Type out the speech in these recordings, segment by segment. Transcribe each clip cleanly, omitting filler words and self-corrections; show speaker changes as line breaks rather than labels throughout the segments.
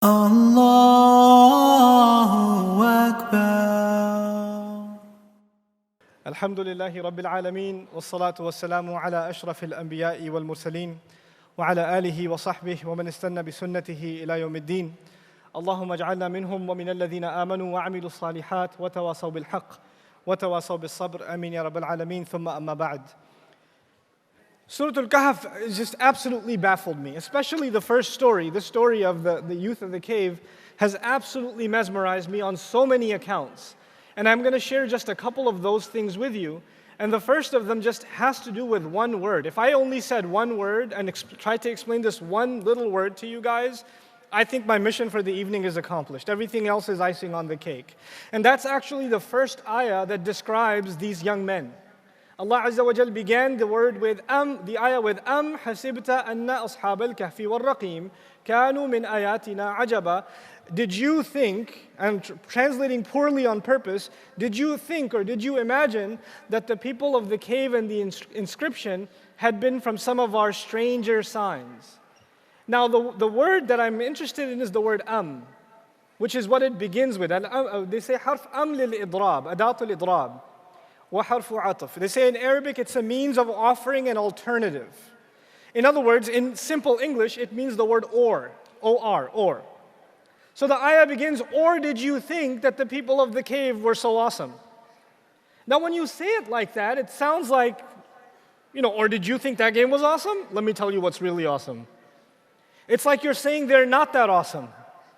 Allahu Akbar.
Alhamdulillah Rabbil Alameen, wassalatu wassalamu ala ashrafil anbiya'i wal mursaleen, wa ala alihi wa sahbihi wa man istanna bi sunnatihi ila yawmiddin. Allahumma ij'alna minhum wa min alladhina amanu wa amilu salihat wa tawasaw bil haqq wa tawasaw bis sabr. Ameen ya Rabbil Alameen. Thumma amma ba'd. Surah Al-Kahf just absolutely baffled me, especially the first story. The story of the youth of the cave has absolutely mesmerized me on so many accounts. And I'm going to share just a couple of those things with you. And the first of them just has to do with one word. If I only said one word and tried to explain this one little word to you guys, I think my mission for the evening is accomplished. Everything else is icing on the cake. And that's actually the first ayah that describes these young men. Allah Azza wa Jal began the ayah with hasibta anna ashab al-kahfi wal-raqim kanu min ayatina ajaba. Did you think, I'm translating poorly on purpose, did you think or did you imagine that the people of the cave and the inscription had been from some of our stranger signs? Now the word that I'm interested in is the word which is what it begins with. They say harf lil-idrab, adat al-idrab. They say in Arabic it's a means of offering an alternative. In other words, in simple English, it means the word or, O-R, or. So the ayah begins, or did you think that the people of the cave were so awesome? Now when you say it like that, it sounds like, or did you think that game was awesome? Let me tell you what's really awesome. It's like you're saying they're not that awesome.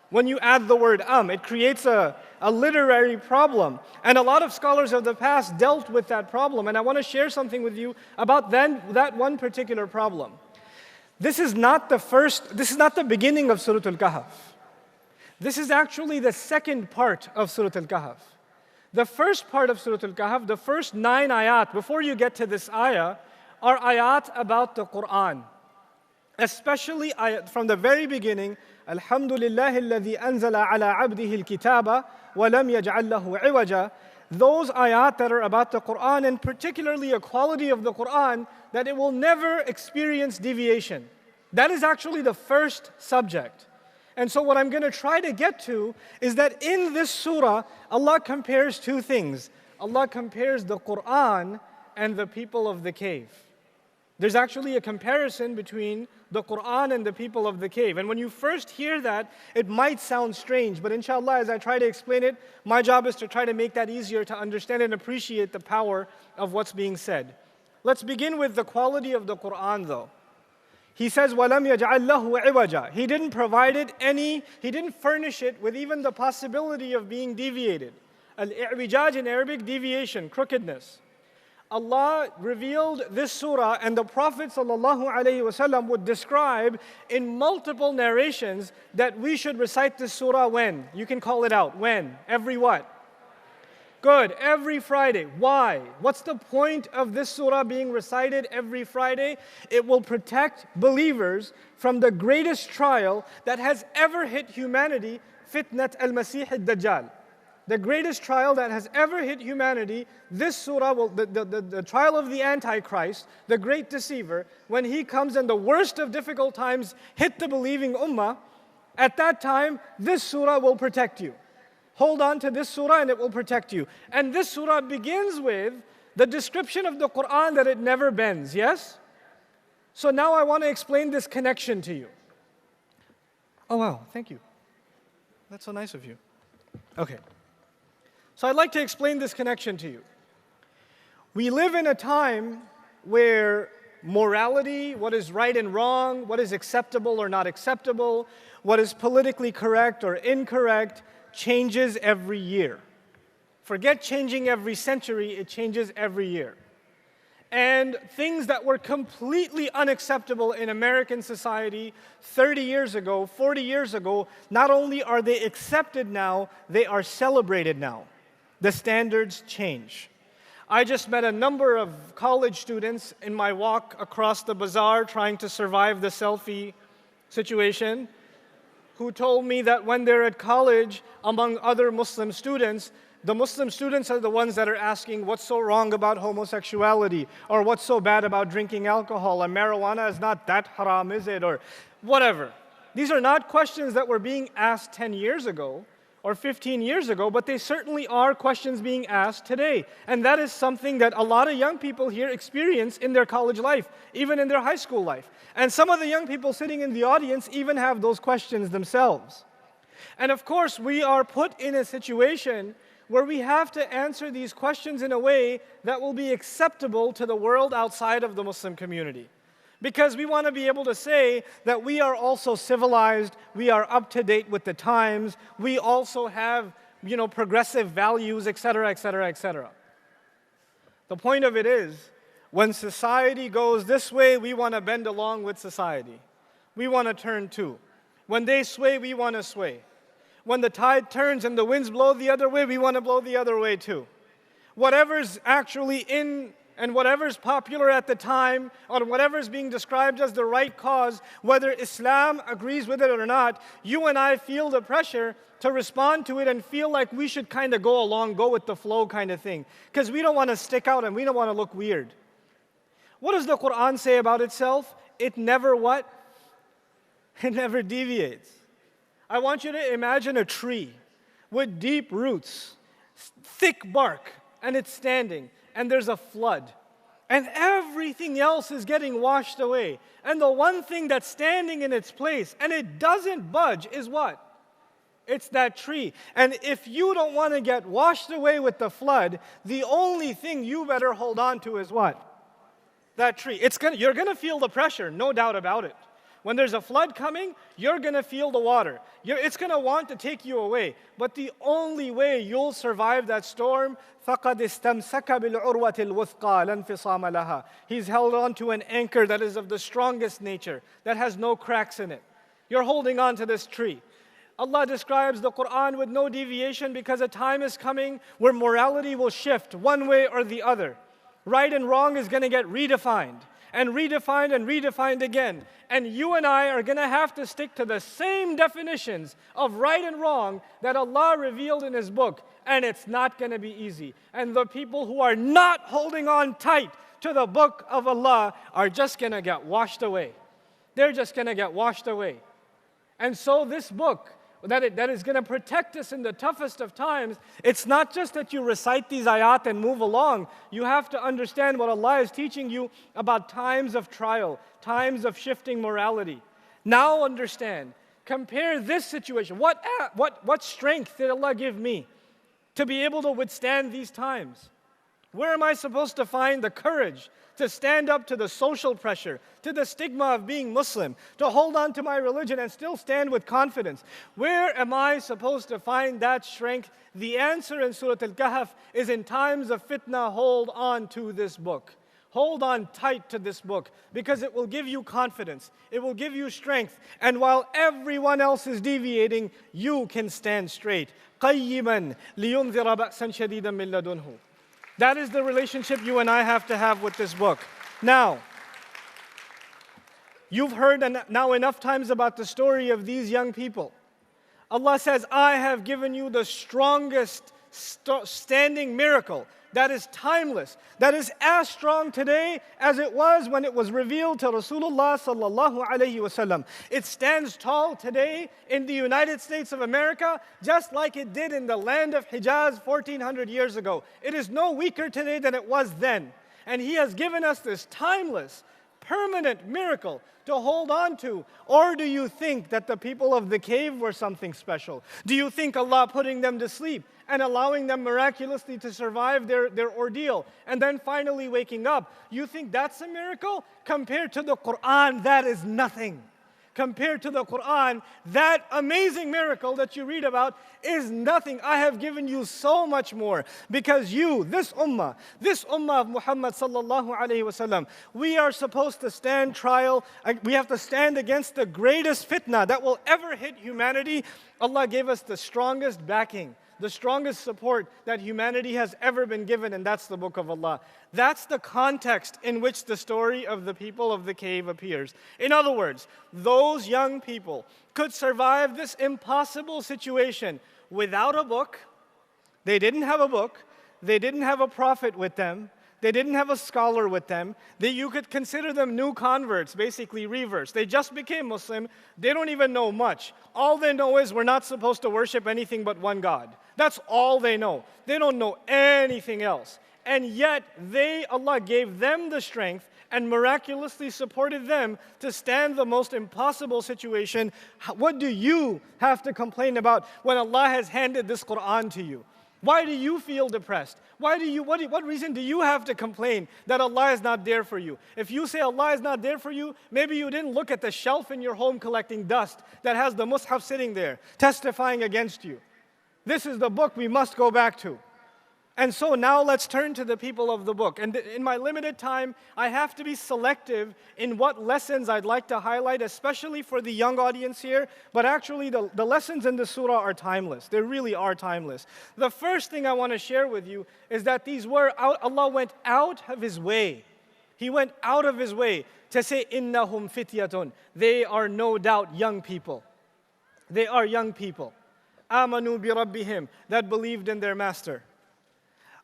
When you add the word it creates a literary problem. And a lot of scholars of the past dealt with that problem. And I want to share something with you about that one particular problem. This is not the beginning of Surah Al-Kahf. This is actually the second part of Surah Al-Kahf. The first part of Surah Al-Kahf, the first 9 ayat, before you get to this ayah, are ayat about the Qur'an. Especially from the very beginning, Alhamdulillah alladhi anzala ala abdihi al-kitaba wa lam yaj'al lahu 'iwaja. Those ayat that are about the Qur'an, and particularly a quality of the Qur'an that it will never experience deviation. That is actually the first subject. And so what I'm going to try to get to is that in this surah, Allah compares two things. Allah compares the Qur'an and the people of the cave. There's actually a comparison between the Qur'an and the people of the cave. And when you first hear that, it might sound strange, but inshallah, as I try to explain it, my job is to try to make that easier to understand and appreciate the power of what's being said. Let's begin with the quality of the Qur'an though. He says, وَلَمْ يَجْعَلْ لَهُ عِوَجًا. He didn't provide it he didn't furnish it with even the possibility of being deviated. Al-i'wijaj in Arabic, deviation, crookedness. Allah revealed this surah, and the Prophet ﷺ would describe in multiple narrations that we should recite this surah when? You can call it out. When? Every what? Good. Every Friday. Why? What's the point of this surah being recited every Friday? It will protect believers from the greatest trial that has ever hit humanity, fitnat al-Masih al-Dajjal. The greatest trial that has ever hit humanity, this surah will, the trial of the Antichrist, the great deceiver, when he comes and the worst of difficult times hit the believing ummah, at that time, this surah will protect you. Hold on to this surah and it will protect you. And this surah begins with the description of the Qur'an that it never bends, yes? So now I want to explain this connection to you. Oh wow, thank you. That's so nice of you. Okay. So I'd like to explain this connection to you. We live in a time where morality, what is right and wrong, what is acceptable or not acceptable, what is politically correct or incorrect, changes every year. Forget changing every century, it changes every year. And things that were completely unacceptable in American society 30 years ago, 40 years ago, not only are they accepted now, they are celebrated now. The standards change. I just met a number of college students in my walk across the bazaar trying to survive the selfie situation, who told me that when they're at college, among other Muslim students, the Muslim students are the ones that are asking what's so wrong about homosexuality, or what's so bad about drinking alcohol, and marijuana is not that haram, is it, or whatever. These are not questions that were being asked 10 years ago or 15 years ago, but they certainly are questions being asked today. And that is something that a lot of young people here experience in their college life, even in their high school life. And some of the young people sitting in the audience even have those questions themselves. And of course, we are put in a situation where we have to answer these questions in a way that will be acceptable to the world outside of the Muslim community. Because we want to be able to say that we are also civilized, we are up to date with the times, we also have, progressive values, etc., etc., etc. The point of it is, when society goes this way, we want to bend along with society. We want to turn too. When they sway, we want to sway. When the tide turns and the winds blow the other way, we want to blow the other way too. Whatever's actually in and whatever's popular at the time, or whatever's being described as the right cause, whether Islam agrees with it or not, you and I feel the pressure to respond to it and feel like we should kind of go along, go with the flow kind of thing. Because we don't want to stick out and we don't want to look weird. What does the Qur'an say about itself? It never what? It never deviates. I want you to imagine a tree with deep roots, thick bark, and it's standing, and there's a flood, and everything else is getting washed away. And the one thing that's standing in its place, and it doesn't budge, is what? It's that tree. And if you don't want to get washed away with the flood, the only thing you better hold on to is what? That tree. You're going to feel the pressure, no doubt about it. When there's a flood coming, you're going to feel the water. It's going to want to take you away. But the only way you'll survive that storm, فَقَدْ اسْتَمْسَكَ بِالْعُرْوَةِ الْوُثْقَى لَا انْفِصَامَ لَهَا. He's held on to an anchor that is of the strongest nature, that has no cracks in it. You're holding on to this tree. Allah describes the Qur'an with no deviation because a time is coming where morality will shift one way or the other. Right and wrong is going to get redefined. And redefined again. And you and I are going to have to stick to the same definitions of right and wrong that Allah revealed in His book. And it's not going to be easy. And the people who are not holding on tight to the book of Allah are just going to get washed away. They're just going to get washed away. And so this book, that is going to protect us in the toughest of times, it's not just that you recite these ayat and move along. You have to understand what Allah is teaching you about times of trial, times of shifting morality. Now understand, compare this situation. What strength did Allah give me to be able to withstand these times? Where am I supposed to find the courage to stand up to the social pressure, to the stigma of being Muslim, to hold on to my religion and still stand with confidence? Where am I supposed to find that strength? The answer in Surah Al-Kahf is in times of fitna, hold on to this book. Hold on tight to this book because it will give you confidence. It will give you strength. And while everyone else is deviating, you can stand straight. قَيِّمًا لِيُنذِرَ بَأْسًا شَدِيدًا مِّن لَدُنْهُ. That is the relationship you and I have to have with this book. Now, you've heard now enough times about the story of these young people. Allah says, I have given you the strongest standing miracle that is timeless, that is as strong today as it was when it was revealed to Rasulullah sallallahu alaihi wasallam. It stands tall today in the United States of America, just like it did in the land of Hijaz 1400 years ago. It is no weaker today than it was then. And He has given us this timeless, permanent miracle to hold on to. Or do you think that the people of the cave were something special? Do you think Allah putting them to sleep and allowing them miraculously to survive their ordeal and then finally waking up, you think that's a miracle? Compared to the Qur'an, that is nothing. Compared to the Qur'an, that amazing miracle that you read about is nothing. I have given you so much more because you, this ummah of Muhammad sallallahu alaihi wasallam, we are supposed to stand trial. We have to stand against the greatest fitna that will ever hit humanity. Allah gave us the strongest backing, the strongest support that humanity has ever been given, and that's the book of Allah. That's the context in which the story of the people of the cave appears. In other words, those young people could survive this impossible situation without a book. They didn't have a book. They didn't have a prophet with them. They didn't have a scholar with them. You could consider them new converts, basically reverse. They just became Muslim. They don't even know much. All they know is we're not supposed to worship anything but one God. That's all they know. They don't know anything else. And yet, Allah gave them the strength and miraculously supported them to stand the most impossible situation. What do you have to complain about when Allah has handed this Qur'an to you? Why do you feel depressed? What reason do you have to complain that Allah is not there for you? If you say Allah is not there for you, maybe you didn't look at the shelf in your home collecting dust that has the Mus'haf sitting there, testifying against you. This is the book we must go back to. And so now let's turn to the people of the book. And in my limited time, I have to be selective in what lessons I'd like to highlight, especially for the young audience here. But actually, the lessons in the surah are timeless. They really are timeless. The first thing I want to share with you is that Allah went out of His way. He went out of His way to say, إِنَّهُمْ فِتْيَةٌ. They are no doubt young people. They are young people. آمَنُوا بِرَبِّهِمْ. That believed in their master.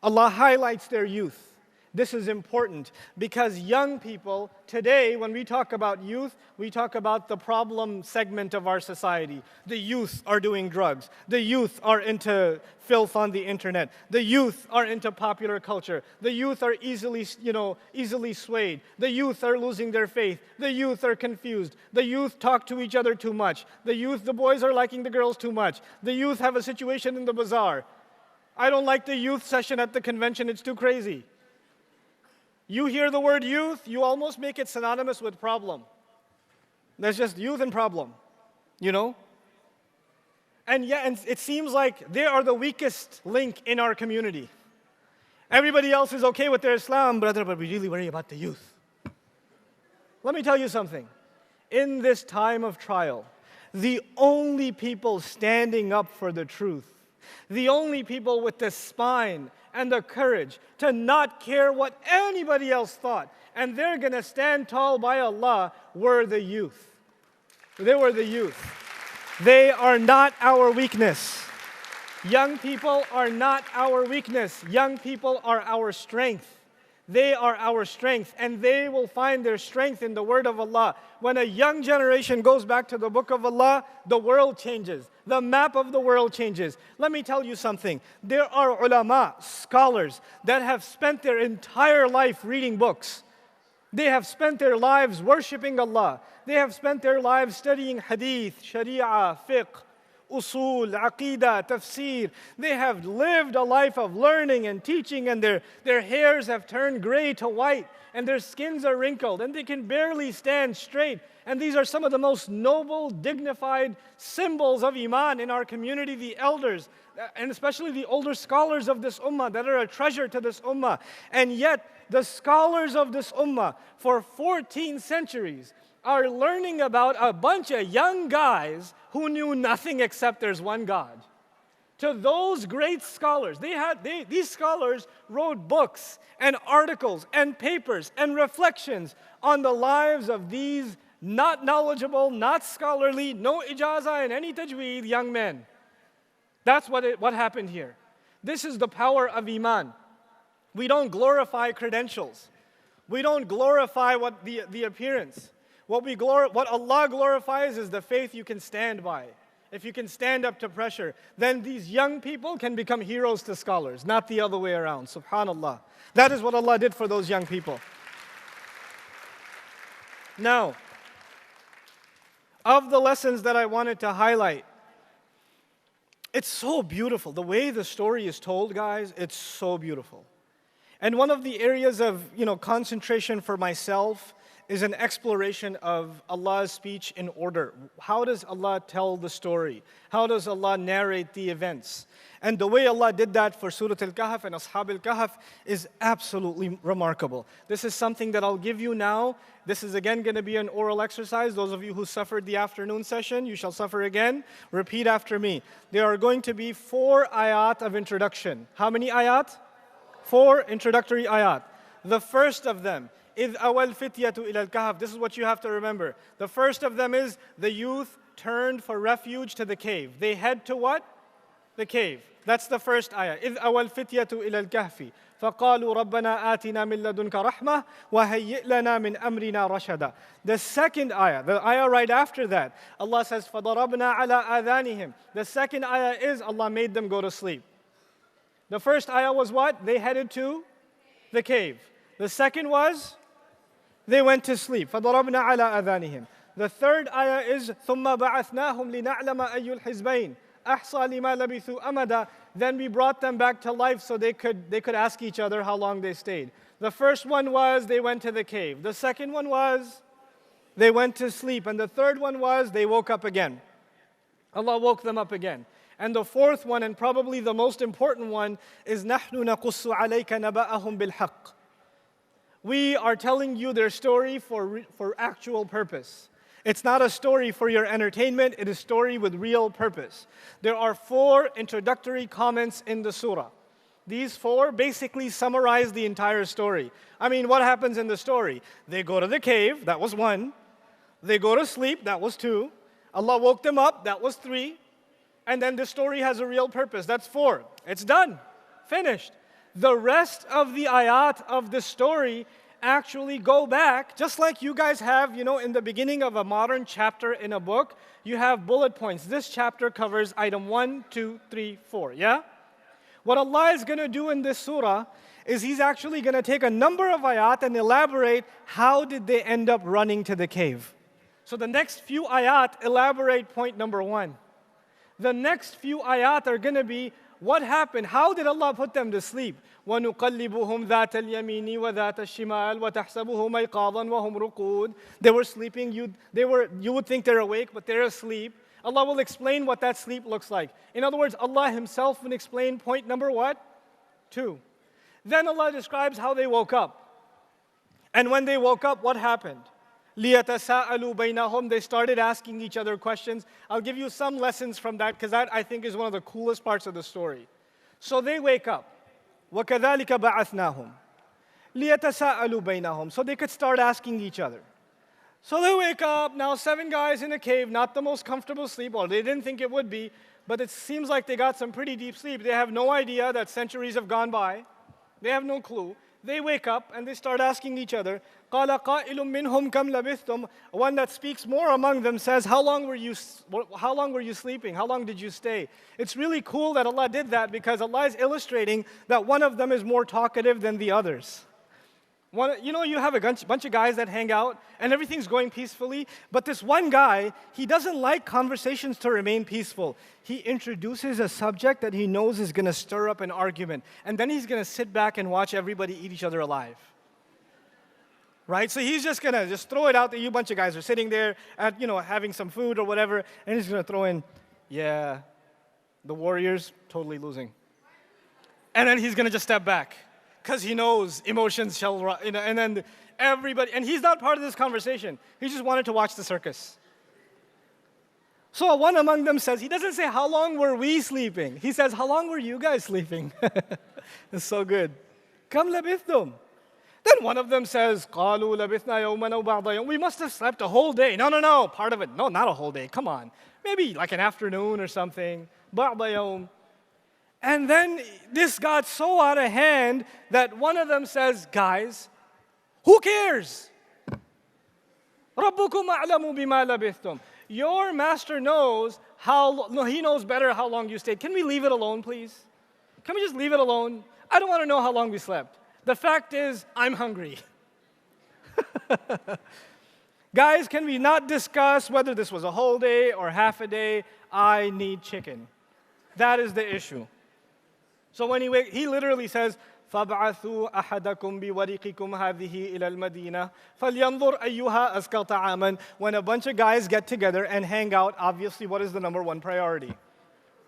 Allah highlights their youth. This is important because young people, today when we talk about youth, we talk about the problem segment of our society. The youth are doing drugs. The youth are into filth on the internet. The youth are into popular culture. The youth are easily swayed. The youth are losing their faith. The youth are confused. The youth talk to each other too much. The boys are liking the girls too much. The youth have a situation in the bazaar. I don't like the youth session at the convention, it's too crazy. You hear the word youth, you almost make it synonymous with problem. That's just youth and problem, you know? And it seems like they are the weakest link in our community. Everybody else is okay with their Islam, brother, but we really worry about the youth. Let me tell you something. In this time of trial, the only people standing up for the truth, the only people with the spine and the courage to not care what anybody else thought, and they're going to stand tall by Allah, were the youth. They were the youth. They are not our weakness. Young people are not our weakness. Young people are our strength. They are our strength, and they will find their strength in the word of Allah. When a young generation goes back to the book of Allah, the world changes. The map of the world changes. Let me tell you something. There are ulama, scholars, that have spent their entire life reading books. They have spent their lives worshiping Allah. They have spent their lives studying hadith, sharia, fiqh, usul, aqidah, tafsir. They have lived a life of learning and teaching, and their hairs have turned gray to white, and their skins are wrinkled, and they can barely stand straight. And these are some of the most noble, dignified symbols of Iman in our community, the elders, and especially the older scholars of this ummah that are a treasure to this ummah. And yet, the scholars of this ummah for 14 centuries are learning about a bunch of young guys who knew nothing except there's one God. To those great scholars, these scholars wrote books and articles and papers and reflections on the lives of these not knowledgeable, not scholarly, no ijazah and any tajweed young men. That's what happened here. This is the power of Iman. We don't glorify credentials. We don't glorify the appearance. What Allah glorifies is the faith you can stand by. If you can stand up to pressure, then these young people can become heroes to scholars, not the other way around. Subhanallah. That is what Allah did for those young people. Now, of the lessons that I wanted to highlight, it's so beautiful. The way the story is told, guys, it's so beautiful. And one of the areas of concentration for myself is an exploration of Allah's speech in order. How does Allah tell the story? How does Allah narrate the events? And the way Allah did that for Surah Al-Kahf and Ashab Al-Kahf is absolutely remarkable. This is something that I'll give you now. This is again going to be an oral exercise. Those of you who suffered the afternoon session, you shall suffer again. Repeat after me. There are going to be 4 ayat of introduction. How many ayat? 4 introductory ayat. The first of them, إِذْ أَوَى الْفِتْيَةُ إِلَى الْكَهْفِ. This is what you have to remember. The first of them is the youth turned for refuge to the cave. They head to what? The cave. That's the first ayah. إِذْ أَوَى الْفِتْيَةُ إِلَى الْكَهْفِ فَقَالُوا رَبَّنَا آتِنَا مِن لَدُنْكَ رَحْمَةً وَهَيِّئْ لَنَا مِنْ أَمْرِنَا رَشَدًا. The second ayah, the ayah right after that, Allah says, فَضَرَبْنَا عَلَىٰ آذَانِهِمْ. The second ayah is Allah made them go to sleep. The first ayah was what? They headed to the cave. The second was they went to sleep. فَضَرَبْنَا عَلَىٰ آذَانِهِمْ. The third ayah is ثُمَّ بَعَثْنَاهُمْ لِنَعْلَمَ أَيُّ الْحِزْبَيْنِ أَحْصَىٰ لِمَا لَبِثُوا أَمَدًا. Then we brought them back to life so they could ask each other how long they stayed. The first one was they went to the cave. The second one was they went to sleep. And the third one was they woke up again. Allah woke them up again. And the fourth one, and probably the most important one, is نَحْنُ نَقُصُّ عَلَيْكَ نَبَأَهُمْ بِالْحَقِّ. We are telling you their story for actual purpose. It's not a story for your entertainment, it is a story with real purpose. There are 4 introductory comments in the surah. These 4 basically summarize the entire story. I mean, what happens in the story? They go to the cave, that was 1. They go to sleep, that was 2. Allah woke them up, that was 3. And then the story has a real purpose, that's 4. It's done, finished. The rest of the ayat of the story actually go back, just like you guys have, in the beginning of a modern chapter in a book, you have bullet points. This chapter covers item 1, 2, 3, 4, yeah? What Allah is going to do in this surah is He's actually going to take a number of ayat and elaborate how did they end up running to the cave. So the next few ayat elaborate point number 1. The next few ayat are going to be what happened? How did Allah put them to sleep? وَنُقَلِّبُهُمْ ذَاتَ الْيَمِينِ وَذَاتَ الشِّمَالِ وَتَحْسَبُهُمْ أَيْقَاظًا وَهُمْ رُقُودٌ. They were sleeping, you would think they're awake, but they're asleep. Allah will explain what that sleep looks like. In other words, Allah Himself will explain point number what? 2. Then Allah describes how they woke up. And when they woke up, what happened? لِيَتَسَاءَلُوا بَيْنَهُمْ. They started asking each other questions. I'll give you some lessons from that because that I think is one of the coolest parts of the story. So they wake up. وَكَذَلِكَ بَعَثْنَاهُمْ لِيَتَسَاءَلُوا بَيْنَهُمْ. So they could start asking each other. So they wake up, now 7 guys in a cave, not the most comfortable sleep, or they didn't think it would be, but it seems like they got some pretty deep sleep. They have no idea that centuries have gone by. They have no clue. They wake up and they start asking each other, قَالَ قَائِلٌ مِّنْهُمْ كَمْ لَبِثْتُمْ. One that speaks more among them says, how long were you sleeping? How long did you stay? It's really cool that Allah did that because Allah is illustrating that one of them is more talkative than the others. You have a bunch of guys that hang out and everything's going peacefully, but this one guy, he doesn't like conversations to remain peaceful. He introduces a subject that he knows is going to stir up an argument, and then he's going to sit back and watch everybody eat each other alive. Right? So he's just going to throw it out that you bunch of guys are sitting there at, having some food or whatever, and he's going to throw in, yeah, the Warriors totally losing. And then he's going to just step back. Because he knows emotions shall rise, and then everybody, and he's not part of this conversation. He just wanted to watch the circus. So one among them says, he doesn't say, how long were we sleeping? He says, how long were you guys sleeping? It's so good. Kam labithtum. Then one of them says, قَالُوا لَبِثْنَا يَوْمًا أَوْ بَعْضَ يَوْمٍ. We must have slept a whole day. No, part of it. No, not a whole day. Come on. Maybe like an afternoon or something. بَعْضَ يَوْمٍ. And then this got so out of hand that one of them says, guys, who cares? رَبُّكُمْ أَعْلَمُ بِمَا لَبِثْتُمْ. Your master knows he knows better how long you stayed. Can we leave it alone, please? Can we just leave it alone? I don't want to know how long we slept. The fact is, I'm hungry. Guys, can we not discuss whether this was a whole day or half a day? I need chicken. That is the issue. So when he literally says, فَابْعَثُوا أَحَدَكُمْ بِوَرِقِكُمْ هَذِهِ إِلَى الْمَدِينَةِ فَلْيَنْظُرْ أَيُّهَا أَزْكَى طَعَامًا. When a bunch of guys get together and hang out, obviously what is the number one priority?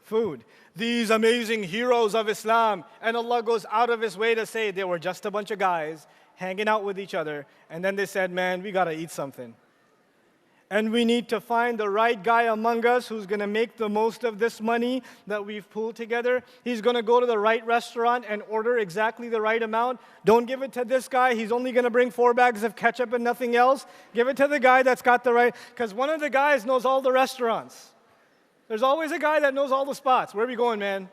Food. These amazing heroes of Islam, and Allah goes out of His way to say they were just a bunch of guys hanging out with each other, and then they said, man, we got to eat something. And we need to find the right guy among us who's going to make the most of this money that we've pooled together. He's going to go to the right restaurant and order exactly the right amount. Don't give it to this guy. He's only going to bring 4 bags of ketchup and nothing else. Give it to the guy that's got the right, because one of the guys knows all the restaurants. There's always a guy that knows all the spots. Where are we going, man?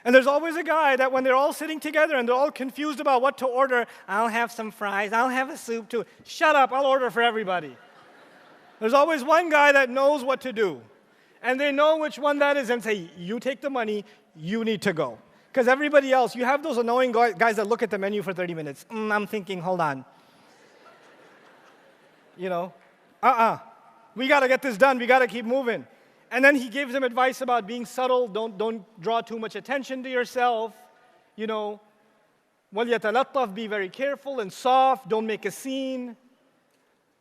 And there's always a guy that when they're all sitting together and they're all confused about what to order, I'll have some fries, I'll have a soup too. Shut up, I'll order for everybody. There's always one guy that knows what to do. And they know which one that is and say, you take the money, you need to go. Because everybody else, you have those annoying guys that look at the menu for 30 minutes. I'm thinking, hold on. You know, we got to get this done. We got to keep moving. And then he gives them advice about being subtle. Don't draw too much attention to yourself. You know, وَلْيَتَلَطَّفْ, be very careful and soft. Don't make a scene.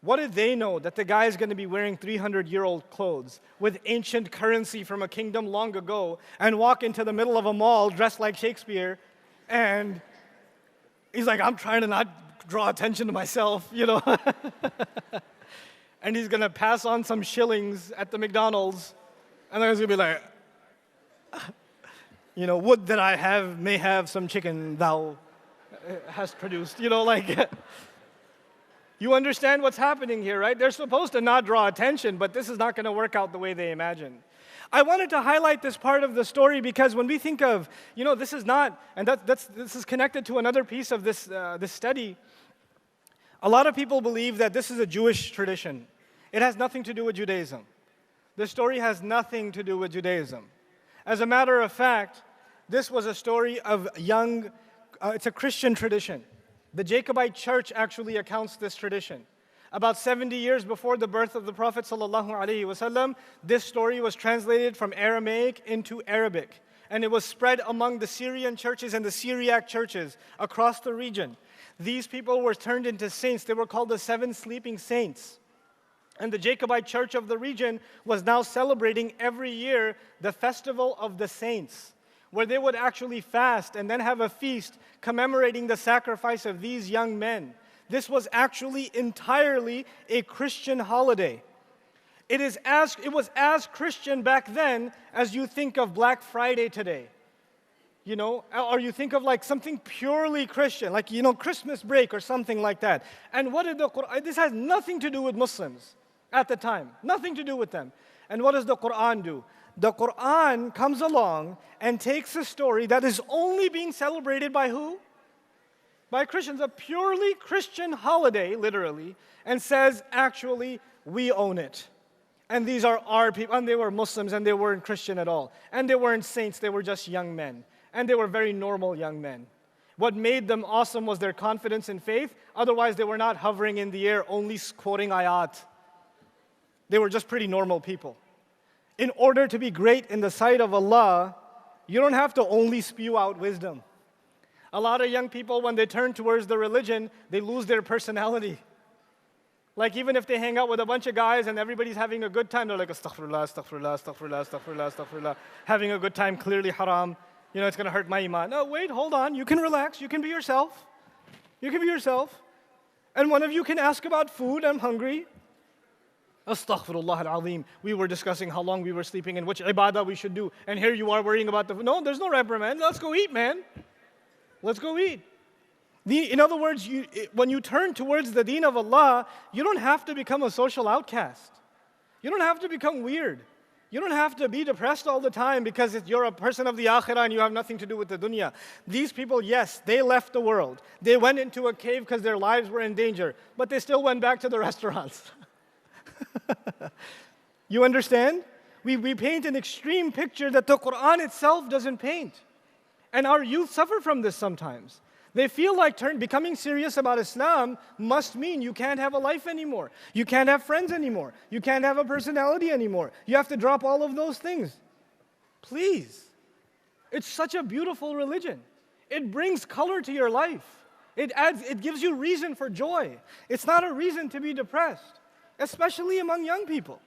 What did they know? That the guy is going to be wearing 300-year-old clothes with ancient currency from a kingdom long ago and walk into the middle of a mall dressed like Shakespeare, and he's like, I'm trying to not draw attention to myself, you know. And he's going to pass on some shillings at the McDonald's, and then he's going to be like, you know, would that I may have some chicken thou hast produced, you know, like... You understand what's happening here, right? They're supposed to not draw attention, but this is not going to work out the way they imagine. I wanted to highlight this part of the story because when we think of, you know, this is not, and this is connected to another piece of this study. A lot of people believe that this is a Jewish tradition. It has nothing to do with Judaism. The story has nothing to do with Judaism. As a matter of fact, this was a story of it's a Christian tradition. The Jacobite church actually accounts this tradition. About 70 years before the birth of the Prophet ﷺ, this story was translated from Aramaic into Arabic. And it was spread among the Syrian churches and the Syriac churches across the region. These people were turned into saints. They were called the 7 sleeping saints. And the Jacobite church of the region was now celebrating every year the festival of the saints, where they would actually fast and then have a feast commemorating the sacrifice of these young men. This was actually entirely a Christian holiday. It was as Christian back then as you think of Black Friday today. You know, or you think of like something purely Christian, like, you know, Christmas break or something like that. And what did the Qur'an, this has nothing to do with Muslims at the time, nothing to do with them. And what does the Qur'an do? The Qur'an comes along and takes a story that is only being celebrated by who? By Christians, a purely Christian holiday, literally, and says, actually, we own it. And these are our people, and they were Muslims, and they weren't Christian at all. And they weren't saints, they were just young men. And they were very normal young men. What made them awesome was their confidence in faith. Otherwise, they were not hovering in the air, only quoting ayat. They were just pretty normal people. In order to be great in the sight of Allah, you don't have to only spew out wisdom. A lot of young people, when they turn towards the religion, they lose their personality. Like even if they hang out with a bunch of guys and everybody's having a good time, they're like, astaghfirullah, astaghfirullah, astaghfirullah, astaghfirullah, astaghfirullah. Having a good time, clearly haram. You know, it's going to hurt my iman. No, wait, hold on. You can relax. You can be yourself. You can be yourself. And one of you can ask about food. I'm hungry. Astaghfirullah al-azim. We were discussing how long we were sleeping and which ibadah we should do. And here you are worrying about the food. No, there's no reprimand. Let's go eat, man. Let's go eat. In other words, when you turn towards the deen of Allah, you don't have to become a social outcast. You don't have to become weird. You don't have to be depressed all the time because you're a person of the akhirah and you have nothing to do with the dunya. These people, yes, they left the world. They went into a cave because their lives were in danger, but they still went back to the restaurants. You understand? We paint an extreme picture that the Qur'an itself doesn't paint. And our youth suffer from this sometimes. They feel like becoming serious about Islam must mean you can't have a life anymore. You can't have friends anymore. You can't have a personality anymore. You have to drop all of those things. Please. It's such a beautiful religion. It brings color to your life. It gives you reason for joy. It's not a reason to be depressed, especially among young people.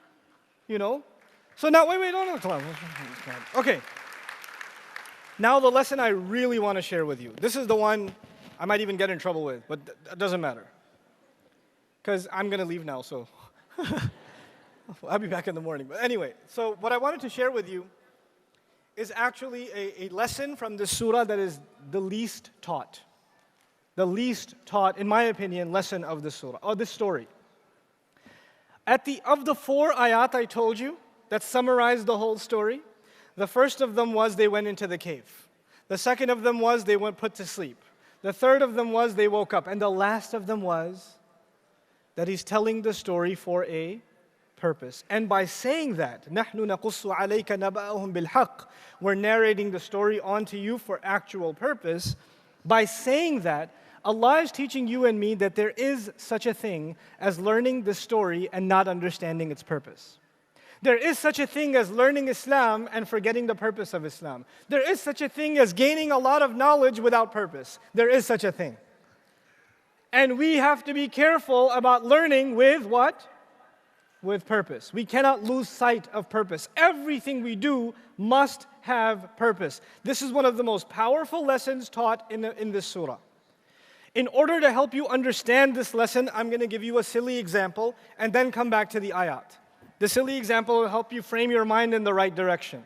You know? So now, wait, no. Okay. Now the lesson I really want to share with you. This is the one I might even get in trouble with, but it doesn't matter. Because I'm going to leave now, so I'll be back in the morning. But anyway, so what I wanted to share with you is actually a lesson from this surah that is the least taught. The least taught, in my opinion, lesson of this surah, or this story. Of the 4 ayat I told you, that summarized the whole story. The first of them was they went into the cave. The second of them was they went put to sleep. The third of them was they woke up. And the last of them was that he's telling the story for a purpose. And by saying that, نَحْنُ نَقُصُّ عَلَيْكَ نَبَأَهُمْ بِالْحَقِّ, we're narrating the story onto you for actual purpose. By saying that, Allah is teaching you and me that there is such a thing as learning the story and not understanding its purpose. There is such a thing as learning Islam and forgetting the purpose of Islam. There is such a thing as gaining a lot of knowledge without purpose. There is such a thing. And we have to be careful about learning with what? With purpose. We cannot lose sight of purpose. Everything we do must have purpose. This is one of the most powerful lessons taught in this surah. In order to help you understand this lesson, I'm going to give you a silly example and then come back to the ayat. The silly example will help you frame your mind in the right direction.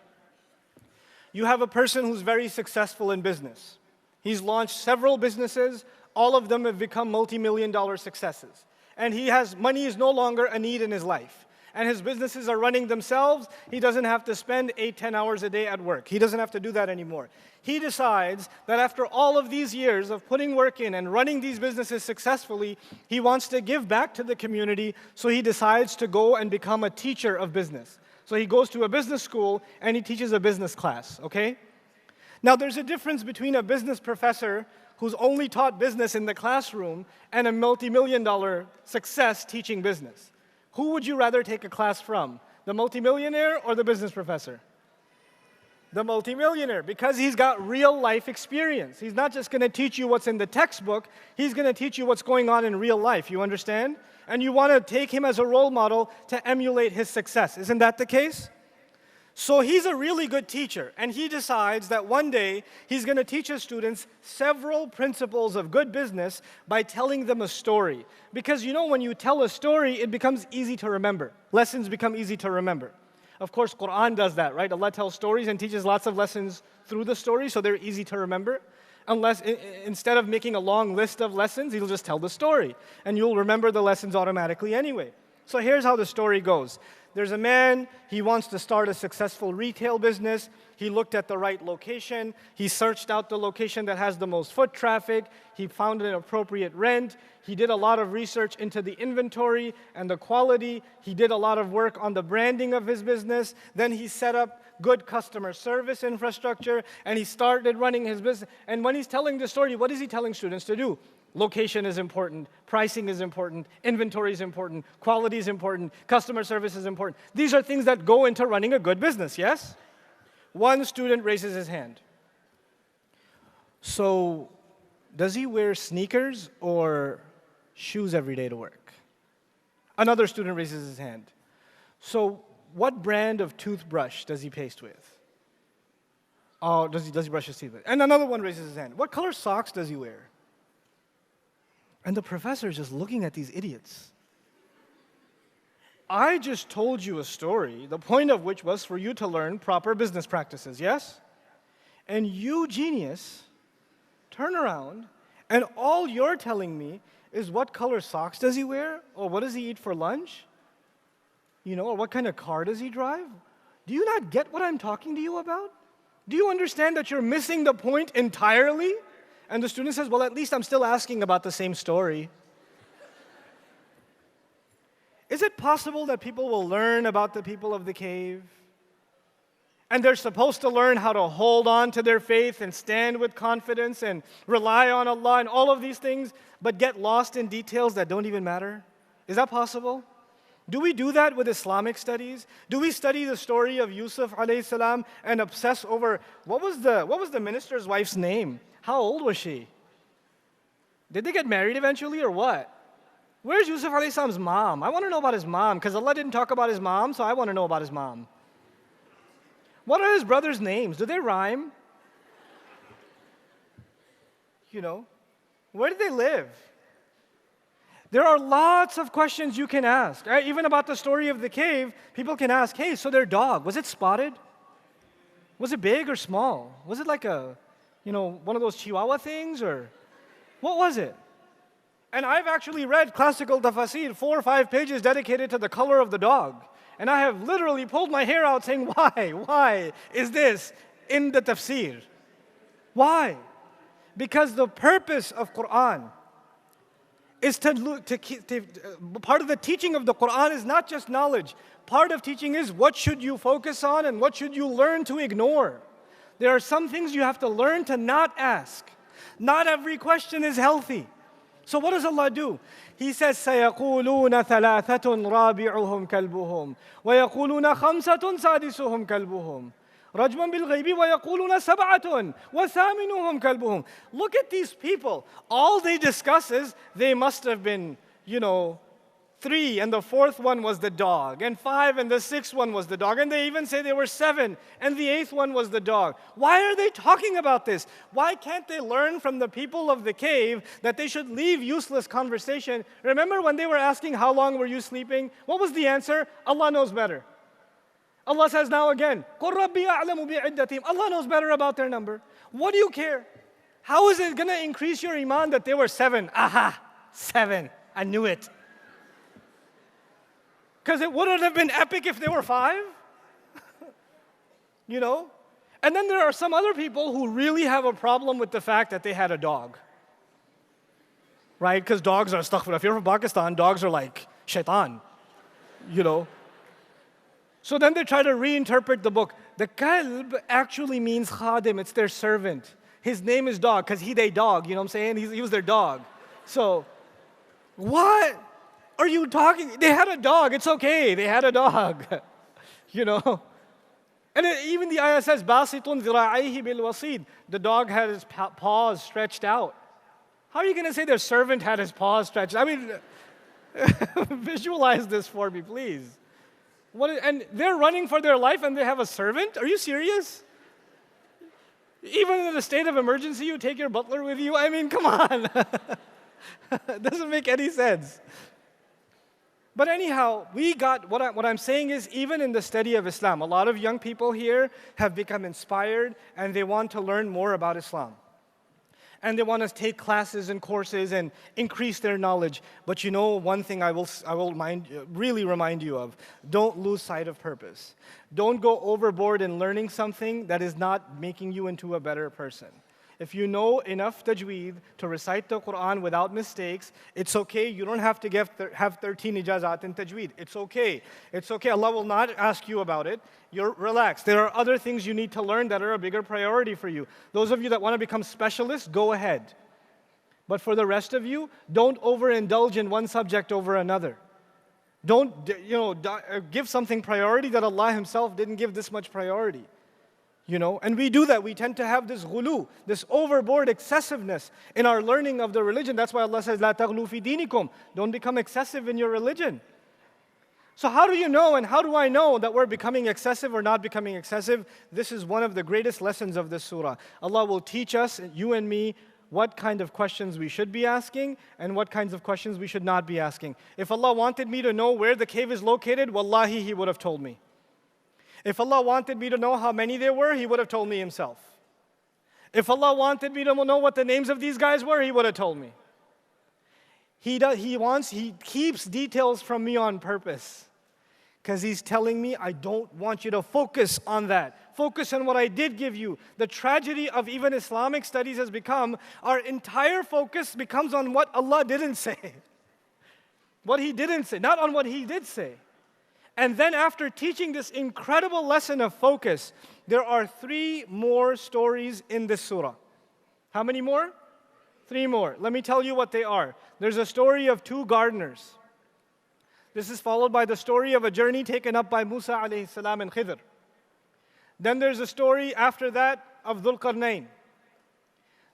You have a person who's very successful in business. He's launched several businesses. All of them have become multi-million-dollar successes. And money is no longer a need in his life. And his businesses are running themselves. He doesn't have to spend 8-10 hours a day at work. He doesn't have to do that anymore. He decides that after all of these years of putting work in and running these businesses successfully, he wants to give back to the community, so he decides to go and become a teacher of business. So he goes to a business school and he teaches a business class, okay? Now there's a difference between a business professor who's only taught business in the classroom and a multi-million-dollar success teaching business. Who would you rather take a class from? The multimillionaire or the business professor? The multimillionaire, because he's got real life experience. He's not just going to teach you what's in the textbook, he's going to teach you what's going on in real life, you understand? And you want to take him as a role model to emulate his success. Isn't that the case? So he's a really good teacher, and he decides that one day he's going to teach his students several principles of good business by telling them a story. Because you know, when you tell a story, it becomes easy to remember. Lessons become easy to remember. Of course, Qur'an does that, right? Allah tells stories and teaches lots of lessons through the story, so they're easy to remember. Unless, instead of making a long list of lessons, he'll just tell the story, and you'll remember the lessons automatically anyway. So here's how the story goes. There's a man, he wants to start a successful retail business. He looked at the right location. He searched out the location that has the most foot traffic. He found an appropriate rent. He did a lot of research into the inventory and the quality. He did a lot of work on the branding of his business. Then he set up good customer service infrastructure, and he started running his business. And when he's telling the story, what is he telling students to do? Location is important, pricing is important, inventory is important, quality is important, customer service is important. These are things that go into running a good business, yes? One student raises his hand. So, does he wear sneakers or shoes every day to work? Another student raises his hand. So, what brand of toothbrush does he paste with? Oh, does he brush his teeth with? And another one raises his hand. What color socks does he wear? And the professor is just looking at these idiots. I just told you a story, the point of which was for you to learn proper business practices, yes? And you, genius, turn around, and all you're telling me is what color socks does he wear? Or what does he eat for lunch? You know, or what kind of car does he drive? Do you not get what I'm talking to you about? Do you understand that you're missing the point entirely? And the student says, well, at least I'm still asking about the same story. Is it possible that people will learn about the people of the cave? And they're supposed to learn how to hold on to their faith and stand with confidence and rely on Allah and all of these things, but get lost in details that don't even matter? Is that possible? Do we do that with Islamic studies? Do we study the story of Yusuf alayhi salam and obsess over what was the minister's wife's name? How old was she? Did they get married eventually or what? Where's Yusuf alayhi salam's mom? I want to know about his mom, because Allah didn't talk about his mom, so I want to know about his mom. What are his brothers' names? Do they rhyme? You know, where did they live? There are lots of questions you can ask. Right? Even about the story of the cave, people can ask, hey, so their dog, was it spotted? Was it big or small? Was it like one of those Chihuahua things, or what was it? And I've actually read classical tafasir, 4 or 5 pages dedicated to the color of the dog. And I have literally pulled my hair out saying, why? Why is this in the tafsir? Why? Because the purpose of Qur'an is part of the teaching of the Qur'an is not just knowledge. Part of teaching is what should you focus on and what should you learn to ignore. There are some things you have to learn to not ask. Not every question is healthy. So what does Allah do? He says, سَيَقُولُونَ ثَلَاثَةٌ رَابِعُهُمْ كَلْبُهُمْ وَيَقُولُونَ خَمْسَةٌ سَادِسُهُمْ كَلْبُهُمْ رَجْمًا بِالْغَيْبِ وَيَقُولُونَ سَبْعَةٌ وَثَامِنُهُمْ كَلْبُهُمْ. Look at these people. All they discuss is they must have been, 3, and the 4th one was the dog, and 5, and the 6th one was the dog, and they even say they were 7, and the 8th one was the dog. Why are they talking about this? Why can't they learn from the people of the cave that they should leave useless conversation? Remember when they were asking, how long were you sleeping? What was the answer? Allah knows better. Allah says now again, قُلْ رَبِّي أَعْلَمُ بِعِدَّتِهِمْ. Allah knows better about their number. What do you care? How is it going to increase your iman that they were 7? Aha, 7. I knew it. Because it wouldn't have been epic if they were 5. And then there are some other people who really have a problem with the fact that they had a dog. Right? Because dogs are astaghfirullah. If you're from Pakistan, dogs are like shaitan. So then they try to reinterpret the book. The kalb actually means khadim. It's their servant. His name is dog because they dog. You know what I'm saying? He was their dog. So, what are you talking? They had a dog. It's okay. They had a dog. And even the ayah says, بَاسِطٌ ذِرَاعَيْهِ بِالْوَصِيدِ. The dog had his paws stretched out. How are you going to say their servant had his paws stretched? I mean, visualize this for me, please. And they're running for their life and they have a servant? Are you serious? Even in a state of emergency, you take your butler with you? I mean, come on. It doesn't make any sense. But anyhow, what I'm saying is, even in the study of Islam, a lot of young people here have become inspired and they want to learn more about Islam. And they want to take classes and courses and increase their knowledge. But one thing I will really remind you of: don't lose sight of purpose. Don't go overboard in learning something that is not making you into a better person. If you know enough tajweed to recite the Qur'an without mistakes, it's okay. You don't have to have 13 ijazat in tajweed. It's okay. It's okay. Allah will not ask you about it. You're relaxed. There are other things you need to learn that are a bigger priority for you. Those of you that want to become specialists, go ahead. But for the rest of you, don't overindulge in one subject over another. Don't, give something priority that Allah Himself didn't give this much priority. And we do that. We tend to have this ghulu, this overboard excessiveness in our learning of the religion. That's why Allah says, لَا تَغْلُوا فِي دِينِكُمْ. Don't become excessive in your religion. So how do you know and how do I know that we're becoming excessive or not becoming excessive? This is one of the greatest lessons of this surah. Allah will teach us, you and me, what kind of questions we should be asking and what kinds of questions we should not be asking. If Allah wanted me to know where the cave is located, wallahi, He would have told me. If Allah wanted me to know how many there were, He would have told me Himself. If Allah wanted me to know what the names of these guys were, He would have told me. He keeps details from me on purpose. Because He's telling me, I don't want you to focus on that. Focus on what I did give you. The tragedy of even Islamic studies has become, our entire focus becomes on what Allah didn't say. What He didn't say, not on what He did say. And then after teaching this incredible lesson of focus, there are 3 more stories in this surah. How many more? 3 more. Let me tell you what they are. There's a story of 2 gardeners. This is followed by the story of a journey taken up by Musa alayhi salam and Khidr. Then there's a story after that of Dhul Qarnayn.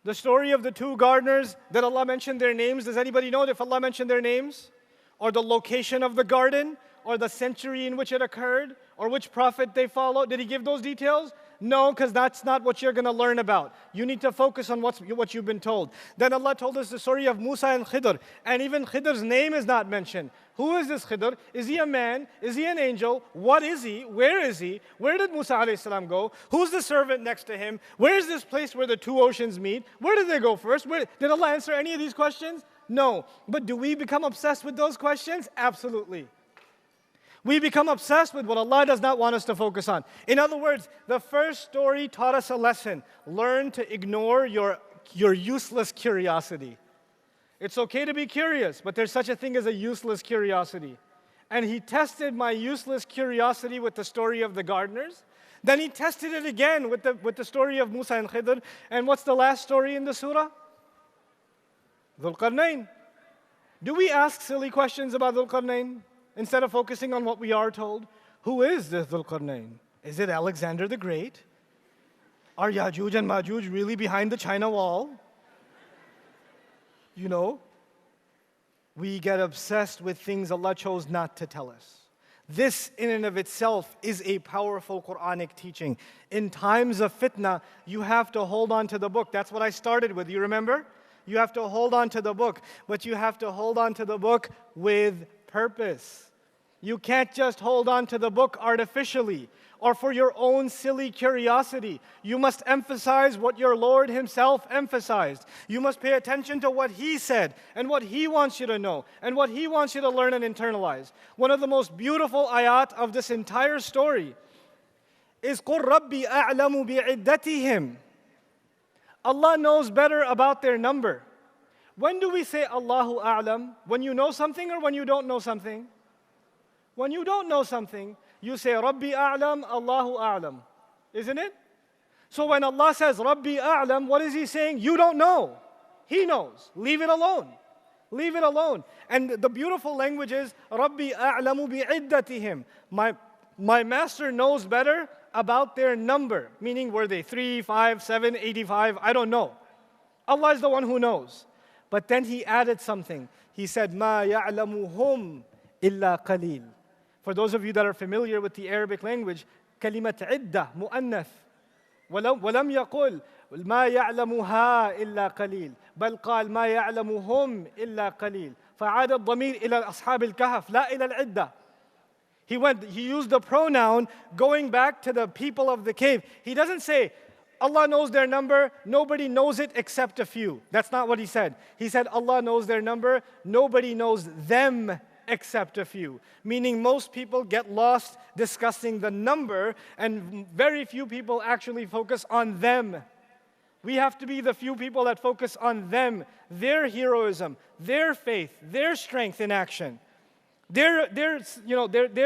The story of the 2 gardeners, did Allah mention their names? Does anybody know if Allah mentioned their names? Or the location of the garden? Or the century in which it occurred? Or which prophet they followed? Did He give those details? No, because that's not what you're going to learn about. You need to focus on what you've been told. Then Allah told us the story of Musa and Khidr. And even Khidr's name is not mentioned. Who is this Khidr? Is he a man? Is he an angel? What is he? Where is he? Where did Musa alayhi salam go? Who's the servant next to him? Where is this place where the 2 oceans meet? Where did they go first? Did Allah answer any of these questions? No. But do we become obsessed with those questions? Absolutely. We become obsessed with what Allah does not want us to focus on. In other words, the first story taught us a lesson. Learn to ignore your useless curiosity. It's okay to be curious, but there's such a thing as a useless curiosity. And He tested my useless curiosity with the story of the gardeners. Then He tested it again with the story of Musa and Khidr. And what's the last story in the surah? Dhul Qarnayn. Do we ask silly questions about Dhul Qarnayn instead of focusing on what we are told? Who is this Dhul Qarnayn? Is it Alexander the Great? Are Yajuj and Majuj really behind the China Wall? You know, we get obsessed with things Allah chose not to tell us. This in and of itself is a powerful Quranic teaching. In times of fitna, you have to hold on to the book. That's what I started with, you remember? You have to hold on to the book, but you have to hold on to the book with purpose. You can't just hold on to the book artificially or for your own silly curiosity. You must emphasize what your Lord Himself emphasized. You must pay attention to what He said and what He wants you to know and what He wants you to learn and internalize. One of the most beautiful ayat of this entire story is قُلْ رَبِّي أَعْلَمُ بِعِدَّتِهِمْ. Allah knows better about their number. When do we say Allahu A'lam? When you know something or when you don't know something? When you don't know something, you say Rabbi A'lam, Allahu A'lam. Isn't it? So when Allah says Rabbi A'lam, what is He saying? You don't know. He knows. Leave it alone. Leave it alone. And the beautiful language is Rabbi A'lamu bi'iddatihim. My master knows better about their number. Meaning, were they 3, 5, 7, 85? I don't know. Allah is the one who knows. But then He added something. He said, مَا يَعْلَمُهُمْ إِلَّا قَلِيلٌ. For those of you that are familiar with the Arabic language, كلمة عدة مؤنث ولم يقل ما يعلمها إلا قليل بل قال ما يعلمهم إلا قليل فعاد الضمير إلى أصحاب الكهف لا إلى العدة. He used the pronoun going back to the people of the cave. He doesn't say, Allah knows their number, nobody knows it except a few. That's not what He said. He said, Allah knows their number, nobody knows them except a few. Meaning most people get lost discussing the number and very few people actually focus on them. We have to be the few people that focus on them, their heroism, their faith, their strength in action. Their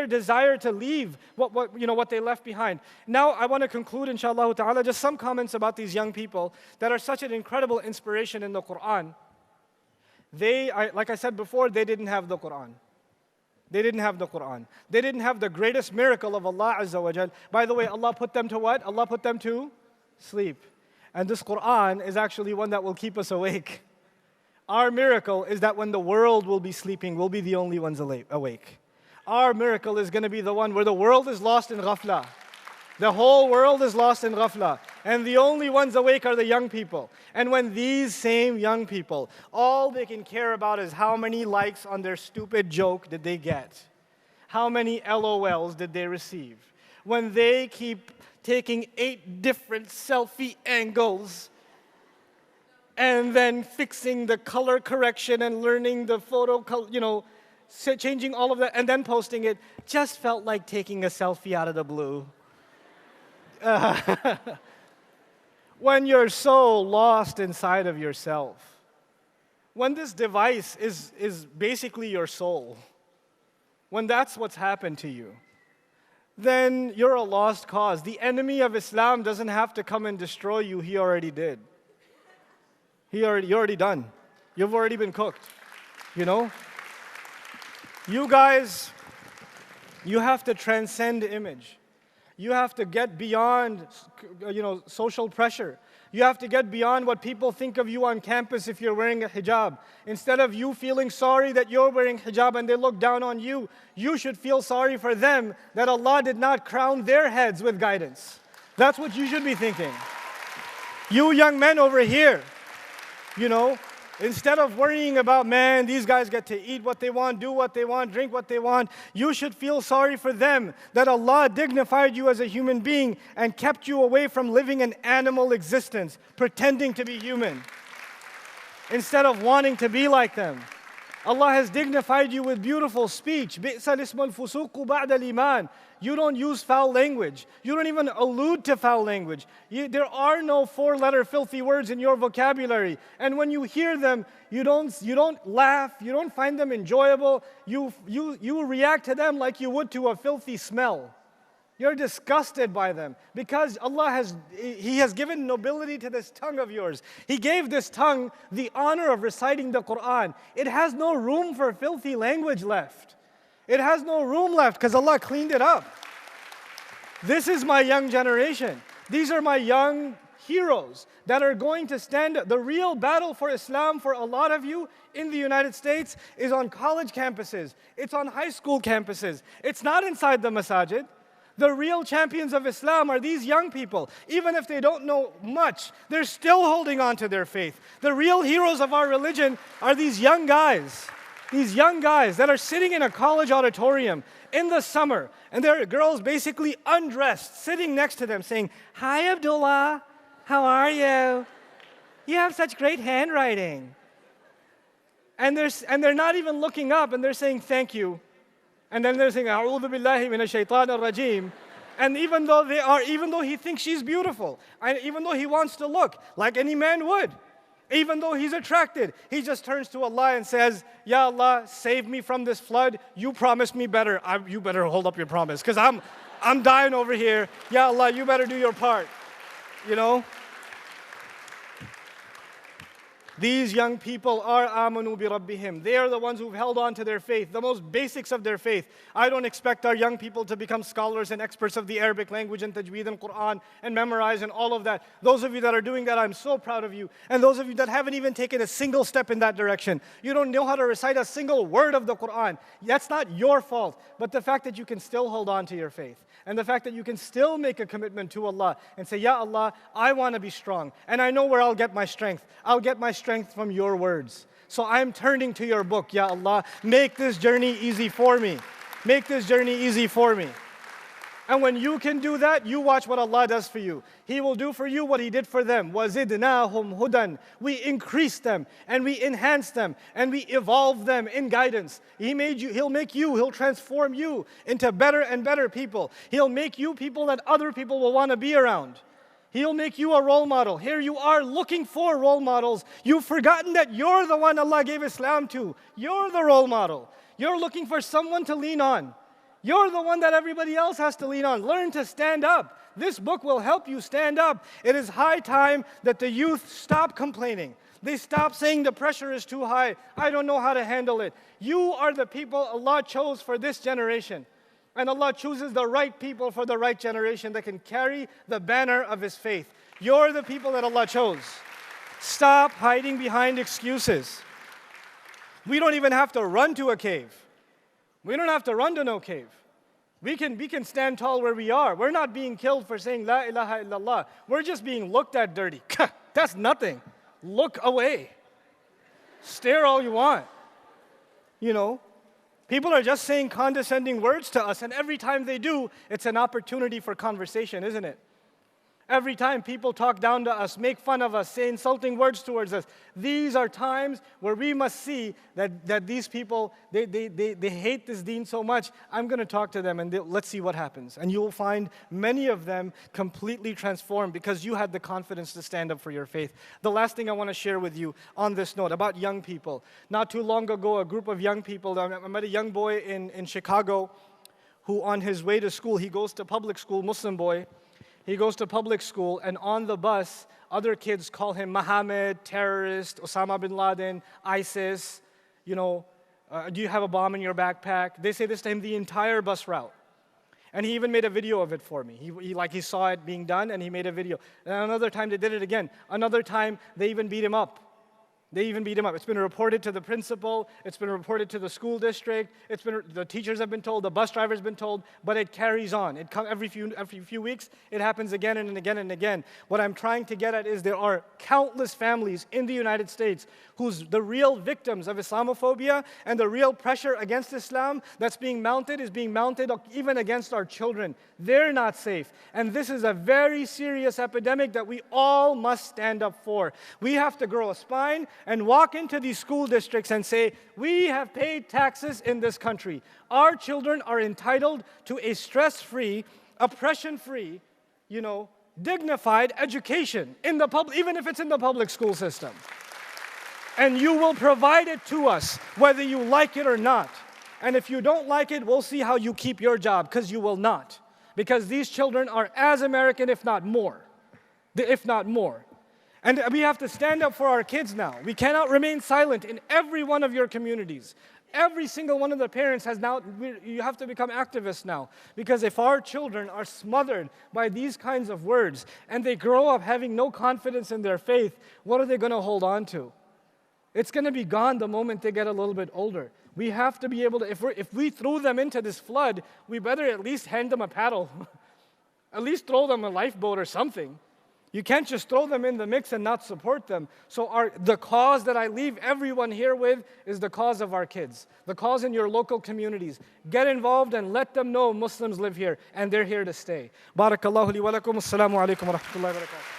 desire to leave what they left behind. Now I want to conclude, inshallah ta'ala, just some comments about these young people that are such an incredible inspiration in the Qur'an. Like I said before, they didn't have the Qur'an. They didn't have the Qur'an. They didn't have the greatest miracle of Allah Azza wa Jal. By the way, Allah put them to what? Allah put them to sleep. And this Qur'an is actually one that will keep us awake. Our miracle is that when the world will be sleeping, we'll be the only ones awake. Our miracle is going to be the one where the world is lost in ghafla. The whole world is lost in ghafla. And the only ones awake are the young people. And when these same young people, all they can care about is how many likes on their stupid joke did they get? How many LOLs did they receive? When they keep taking 8 different selfie angles and then fixing the color correction and learning the photo, changing all of that and then posting it, just felt like taking a selfie out of the blue. When you're so lost inside of yourself, when this device is basically your soul, when that's what's happened to you, then you're a lost cause. The enemy of Islam doesn't have to come and destroy you. He already did. You're already done. You've already been cooked. You guys, you have to transcend image. You have to get beyond, social pressure. You have to get beyond what people think of you on campus if you're wearing a hijab. Instead of you feeling sorry that you're wearing hijab and they look down on you, you should feel sorry for them that Allah did not crown their heads with guidance. That's what you should be thinking. You young men over here, instead of worrying about, man, these guys get to eat what they want, do what they want, drink what they want, you should feel sorry for them that Allah dignified you as a human being and kept you away from living an animal existence, pretending to be human, instead of wanting to be like them. Allah has dignified you with beautiful speech. بِئْسَ الْإِسْمُ الْفُسُوقُ بَعْدَ الْإِيمَانِ. You don't use foul language. You don't even allude to foul language. There are no four-letter filthy words in your vocabulary. And when you hear them, you don't laugh. You don't find them enjoyable. You react to them like you would to a filthy smell. You're disgusted by them because He has given nobility to this tongue of yours. He gave this tongue the honor of reciting the Qur'an. It has no room for filthy language left. It has no room left because Allah cleaned it up. This is my young generation. These are my young heroes that are going to stand up. The real battle for Islam for a lot of you in the United States is on college campuses. It's on high school campuses. It's not inside the masajid. The real champions of Islam are these young people. Even if they don't know much, they're still holding on to their faith. The real heroes of our religion are these young guys. These young guys that are sitting in a college auditorium in the summer, and there are girls basically undressed, sitting next to them saying, "Hi Abdullah, how are you? You have such great handwriting." And they're not even looking up, and they're saying, "Thank you." And then they're saying, "A'udhu billahi minash shaitanir rajim." And even though he thinks she's beautiful, and even though he wants to look like any man would, even though he's attracted, he just turns to Allah and says, "Ya Allah, save me from this flood. You promised me better. You better hold up your promise, because I'm dying over here. Ya Allah, you better do your part." You know? These young people are amanu bi rabbihim. They are the ones who've held on to their faith, the most basics of their faith. I don't expect our young people to become scholars and experts of the Arabic language and tajweed and Qur'an and memorize and all of that. Those of you that are doing that, I'm so proud of you. And those of you that haven't even taken a single step in that direction, you don't know how to recite a single word of the Qur'an. That's not your fault, but the fact that you can still hold on to your faith. And the fact that you can still make a commitment to Allah and say, "Ya Allah, I want to be strong. And I know where I'll get my strength. I'll get my strength from your words. So I'm turning to your book, Ya Allah. Make this journey easy for me. Make this journey easy for me." And when you can do that, you watch what Allah does for you. He will do for you what He did for them. وَزِدْنَاهُمْ هُدًى. We increase them, and we enhance them, and we evolve them in guidance. He'll transform you into better and better people. He'll make you people that other people will want to be around. He'll make you a role model. Here you are looking for role models. You've forgotten that you're the one Allah gave Islam to. You're the role model. You're looking for someone to lean on. You're the one that everybody else has to lean on. Learn to stand up. This book will help you stand up. It is high time that the youth stop complaining. They stop saying the pressure is too high. I don't know how to handle it. You are the people Allah chose for this generation. And Allah chooses the right people for the right generation that can carry the banner of His faith. You're the people that Allah chose. Stop hiding behind excuses. We don't even have to run to a cave. We don't have to run to no cave. We can stand tall where we are. We're not being killed for saying La ilaha illallah. We're just being looked at dirty. That's nothing. Look away. Stare all you want. You know, people are just saying condescending words to us, and every time they do, it's an opportunity for conversation, isn't it? Every time people talk down to us, make fun of us, say insulting words towards us, these are times where we must see that these people, they hate this deen so much. I'm going to talk to them and let's see what happens. And you will find many of them completely transformed because you had the confidence to stand up for your faith. The last thing I want to share with you on this note about young people. Not too long ago, a group of young people, I met a young boy in Chicago who on his way to school, he goes to public school, Muslim boy. He goes to public school, and on the bus, other kids call him Muhammad, terrorist, Osama bin Laden, ISIS, do you have a bomb in your backpack? They say this to him the entire bus route. And he even made a video of it for me. He saw it being done, and he made a video. And another time, they did it again. Another time, they even beat him up. It's been reported to the principal. It's been reported to the school district. The teachers have been told. The bus driver's been told. But it carries on. It comes every few weeks. It happens again and again and again. What I'm trying to get at is there are countless families in the United States who's the real victims of Islamophobia and the real pressure against Islam that's being mounted is being mounted even against our children. They're not safe. And this is a very serious epidemic that we all must stand up for. We have to grow a spine. and walk into these school districts and say, we have paid taxes in this country. Our children are entitled to a stress-free, oppression-free, dignified education in the public, even if it's in the public school system. And you will provide it to us, whether you like it or not. And if you don't like it, we'll see how you keep your job, because you will not. Because these children are as American, if not more. And we have to stand up for our kids now. We cannot remain silent in every one of your communities. Every single one of the parents you have to become activists now. Because if our children are smothered by these kinds of words, and they grow up having no confidence in their faith, what are they going to hold on to? It's going to be gone the moment they get a little bit older. We have to be able to, if we throw them into this flood, we better at least hand them a paddle. At least throw them a lifeboat or something. You can't just throw them in the mix and not support them. So the cause that I leave everyone here with is the cause of our kids. The cause in your local communities. Get involved and let them know Muslims live here and they're here to stay. Barakallahu li wa lakum. Assalamu alaikum wa rahmatullahi wa barakatuh.